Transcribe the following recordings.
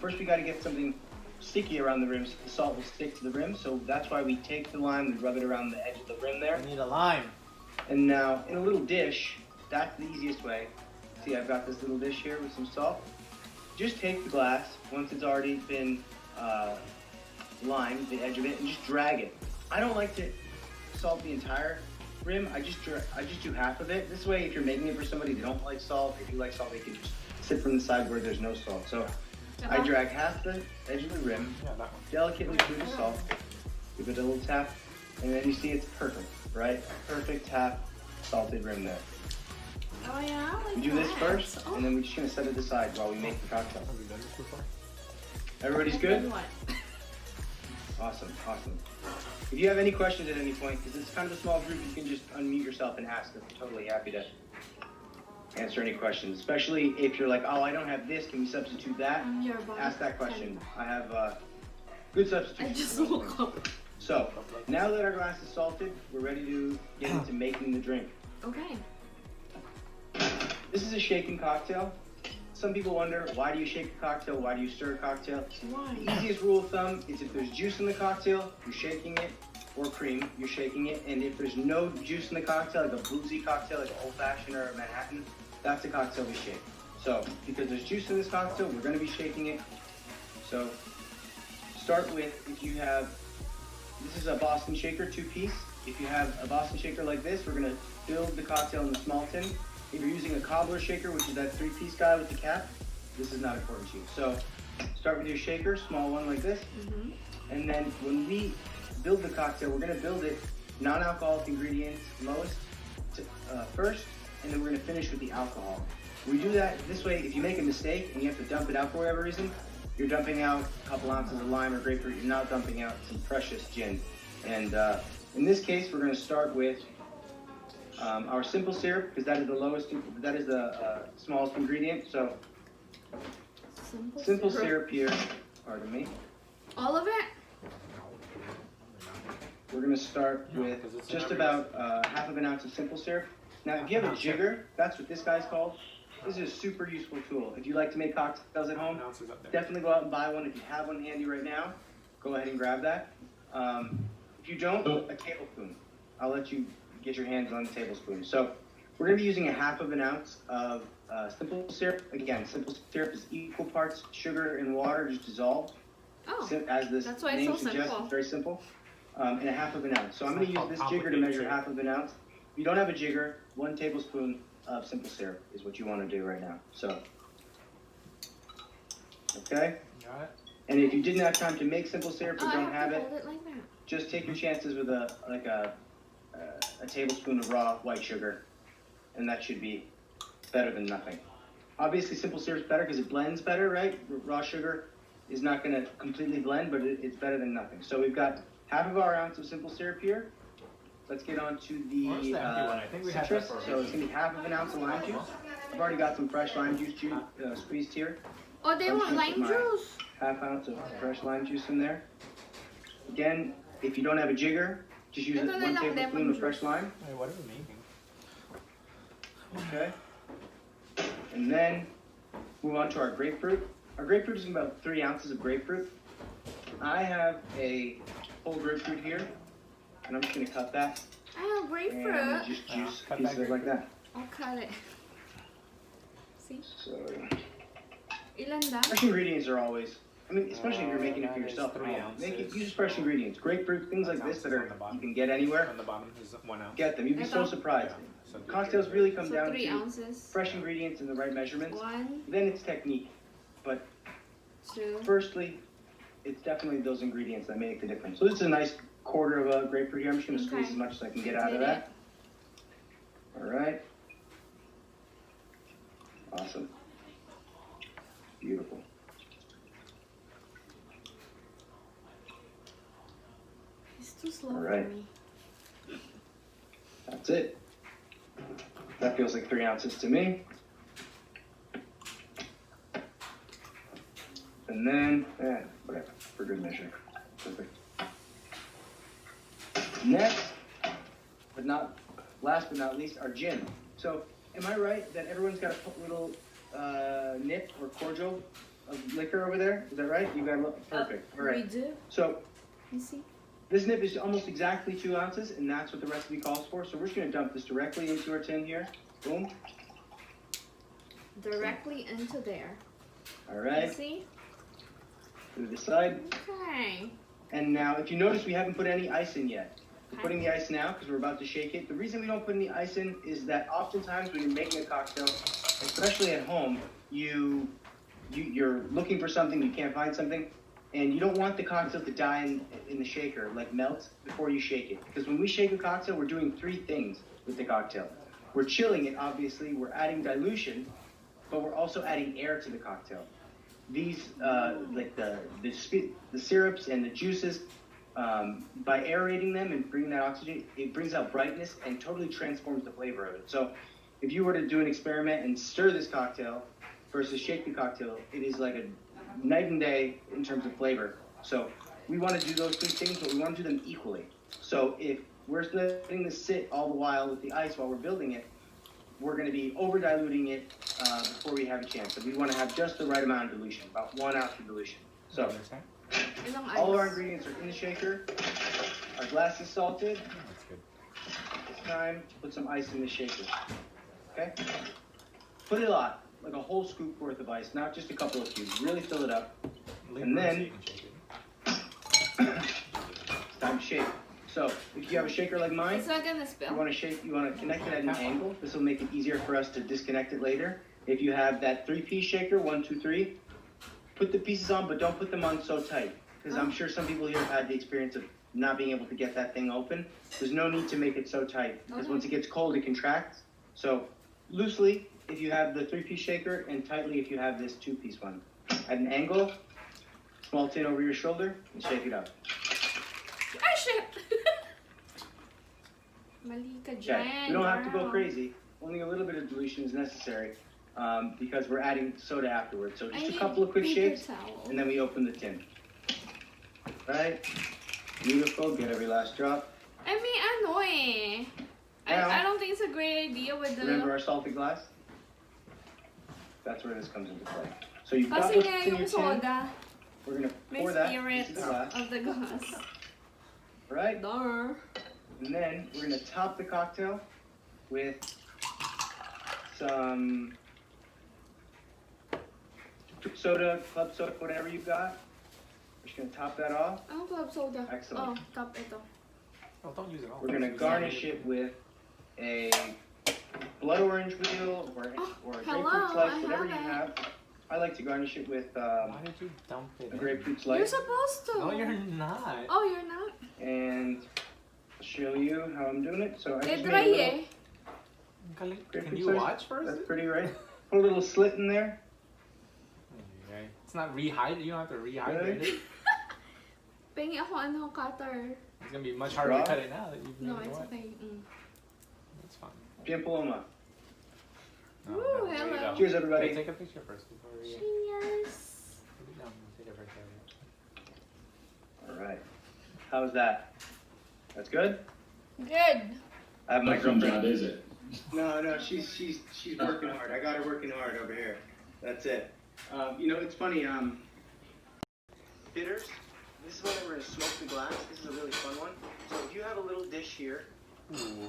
first we got to get something sticky around the rim so the salt will stick to the rim. So that's why we take the lime, we rub it around the edge of the rim there. I need a lime. And now in a little dish, that's the easiest way. See, I've got this little dish here with some salt. Just take the glass, once it's already been limed, the edge of it, and just drag it. I don't like to salt the entire rim. I just do half of it. This way, if you're making it for somebody that don't like salt, if you like salt, they can just sit from the side where there's no salt. So I drag half the edge of the rim, delicately through the salt, give it a little tap, and then you see it's perfect, right? Perfect tap, salted rim there. Oh yeah, I like We do this first, and then we're just gonna set it aside while we make the cocktail. Have we done this before? Everybody's good? What? Awesome, awesome. If you have any questions at any point, because it's kind of a small group, you can just unmute yourself and ask. I'm totally happy to answer any questions, especially if you're like, oh, I don't have this, can we substitute that? Ask that question. I have good substitutions. I just woke up. So, now that our glass is salted, we're ready to get into making the drink. Okay. This is a shaken cocktail. Some people wonder, why do you shake a cocktail? Why do you stir a cocktail? Why? The easiest rule of thumb is if there's juice in the cocktail, you're shaking it, or cream, you're shaking it. And if there's no juice in the cocktail, like a boozy cocktail, like an old fashioned or a Manhattan, that's a cocktail we shake. So, because there's juice in this cocktail, we're gonna be shaking it. So, start with, if you have, this is a Boston shaker, 2-piece. If you have a Boston shaker like this, we're gonna build the cocktail in the small tin. If you're using a cobbler shaker, which is that 3-piece guy with the cap, this is not important to you. So start with your shaker, small one like this. And then when we build the cocktail, we're gonna build it non-alcoholic ingredients lowest first, and then we're gonna finish with the alcohol. We do that this way. If you make a mistake and you have to dump it out for whatever reason, you're dumping out a couple ounces of lime or grapefruit, you're not dumping out some precious gin. And in this case, we're gonna start with our simple syrup, because that is the lowest, that is the smallest ingredient. So simple syrup here, pardon me. All of it? We're gonna start with just about half of an ounce of simple syrup. Now, if you have a jigger, that's what this guy's called. This is a super useful tool. If you like to make cocktails at home, definitely go out and buy one. If you have one handy right now, go ahead and grab that. If you don't, a tablespoon. I'll let you get your hands on the tablespoon. So we're going to be using a half of an ounce of simple syrup. Again, simple syrup is equal parts sugar and water, just dissolved. Oh, as this that's why name it's so suggests, simple. it's very simple. And a half of an ounce. So I'm going to use this jigger to measure half of an ounce. If you don't have a jigger, 1 tablespoon of simple syrup is what you want to do right now. So, okay? Got it. And if you didn't have time to make simple syrup or don't have it, hold it like that. just take your chances with a tablespoon of raw white sugar, and that should be better than nothing. Obviously, simple syrup's better because it blends better, right? Raw sugar is not going to completely blend, but it's better than nothing. So we've got half of our ounce of simple syrup here. Let's get on to the citrus. So it's going to be half of an ounce of lime juice. I've already got some fresh lime juice squeezed here. Oh, they want lime juice? Half ounce of fresh lime juice in there. Again, if you don't have a jigger, just use 1 tablespoon of fresh lime. Wait, what are we making? Okay. And then move on to our grapefruit. Our grapefruit is about 3 ounces of grapefruit. I have a whole grapefruit here, and I'm just going to cut that. I have grapefruit. And just juice pieces of it like that. I'll cut it. See? So, Ilan daw? fresh ingredients are always, I mean, especially if you're making it for yourself. 3 ounces. Use fresh ingredients. Grapefruit, things like this that you can get anywhere. On the bottom is 1 ounce. Get them. You'd be so surprised. So Cocktails really come So down 3 to ounces. fresh ingredients and the right measurements. 1, Then it's technique. But 2. firstly, it's definitely those ingredients that make the difference. So this is a nice quarter of a grapefruit here. I'm just going to squeeze as much as I can get out of that. All right. Awesome. Beautiful. It's too slow All right. for me. That's it. That feels like 3 ounces to me. And then, whatever, for good measure. Perfect. Next, last but not least, our gin. So, am I right that everyone's got a little nip or cordial of liquor over there. Is that right? You got perfect. All We right. do. So You see? this nip is almost exactly 2 ounces, and that's what the recipe calls for. So we're just gonna dump this directly into our tin here. Boom. Directly into there. All You right. see? To the side. Okay. And now, if you notice, we haven't put any ice in yet. We're Okay. putting the ice now because we're about to shake it. The reason we don't put any ice in is that oftentimes when you're making a cocktail, especially at home, you're looking for something, you can't find something, and you don't want the cocktail to die in the shaker, like melt before you shake it. Because when we shake a cocktail, we're doing 3 things with the cocktail. We're chilling it, obviously. We're adding dilution, but we're also adding air to the cocktail. These, like the syrups and the juices, by aerating them and bringing that oxygen, it brings out brightness and totally transforms the flavor of it. So if you were to do an experiment and stir this cocktail versus shake the cocktail, it is like a night and day in terms of flavor. So we want to do those 3 things, but we want to do them equally. So if we're letting this sit all the while with the ice while we're building it, we're going to be over diluting it before we have a chance. So we want to have just the right amount of dilution, about 1 ounce of dilution. So Ilang all of our ice? ingredients are in the shaker. Our glass is salted. That's good. It's time to put some ice in the shaker. Okay? Put a lot, like a whole scoop worth of ice, not just a couple of cubes. Really fill it up. And then it's time to shake. So if you have a shaker like mine, It's not gonna you spill. want to shake, you want to connect it at an angle. This will make it easier for us to disconnect it later. If you have that 3-piece shaker, 1, 2, 3, put the pieces on, but don't put them on so tight. Because I'm sure some people here have had the experience of not being able to get that thing open. There's no need to make it so tight, because once it gets cold, it contracts. So loosely, if you have the 3-piece shaker, and tightly if you have this 2-piece one. At an angle, small tin over your shoulder, and shake it up. Ah, shit! Mali ka dyan, Okay, we don't have to go girl. crazy. Only a little bit of dilution is necessary because we're adding soda afterwards. So I just a need couple of quick paper shakes, towel. and then we open the tin. Right? Beautiful. Get every last drop. I mean, ano eh. Now- I don't think it's a great idea with the... Remember our salted glass? That's where this comes into play. So you've got Kasi what's nga in your yung tin. soda, We're gonna may pour that spirit into the glass. of the glass. Right? Duh. And then we're gonna top the cocktail with some soda, club soda, whatever you've got. We're just gonna top that off. Anong club soda? Excellent. Oh, top ito. Oh, don't use it all. We're gonna Use garnish it. it with a blood orange wheel or a hello, grapefruit slice, I whatever you have have. I like to garnish it with Why did you dump it? a grapefruit You're slice. supposed to. No, you're not. Oh, you're not? And I'll show you how I'm doing it. So I Eh, just dry made a little eh. Can grapefruit you slice. watch first? That's pretty, right? Put a little slit in there. Okay. It's not rehydrated. You don't have to rehydrate it. Pengi ako ano, cutter. It's gonna be much harder to Raw? cut it now that you've No, made it it's wet. okay. That's fine. Bien Paloma. No, Woo, no, there you hello. go. Cheers, everybody. Okay, take a picture first before we Cheers. put it down. Take a picture. All right. How's that? That's good? Good. I have my What kind of girlfriend. job is it? No, she's working hard. I got her working hard over here. That's it. You know, it's funny. Bitters. This is when we're gonna smoke the glass. This is a really fun one. So if you have a little dish here, Ooh.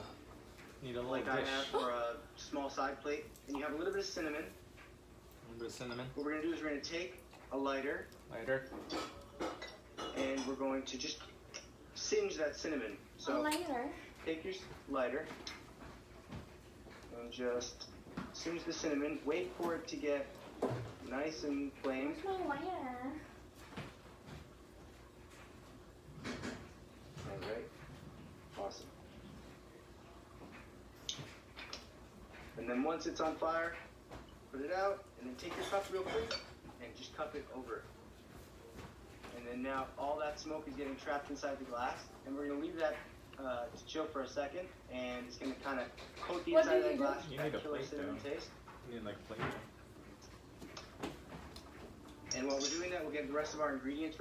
Need a little like I dish. have, or a small side plate, and you have a little bit of cinnamon, A little bit of cinnamon. what we're gonna do is we're gonna take a lighter Lighter. and we're going to just singe that cinnamon. So Later. take your lighter and just singe the cinnamon. Wait for it to get nice and flame. My lighter. Alright. Awesome. And then once it's on fire, put it out, and then take your cup real quick and just cup it over. And then now all that smoke is getting trapped inside the glass, and we're gonna leave that to chill for a second, and it's gonna kind of coat the What inside of do that you do? glass You with need that a killer plate, cinnamon though. taste. You need like plate. And while we're doing that, we'll get the rest of our ingredients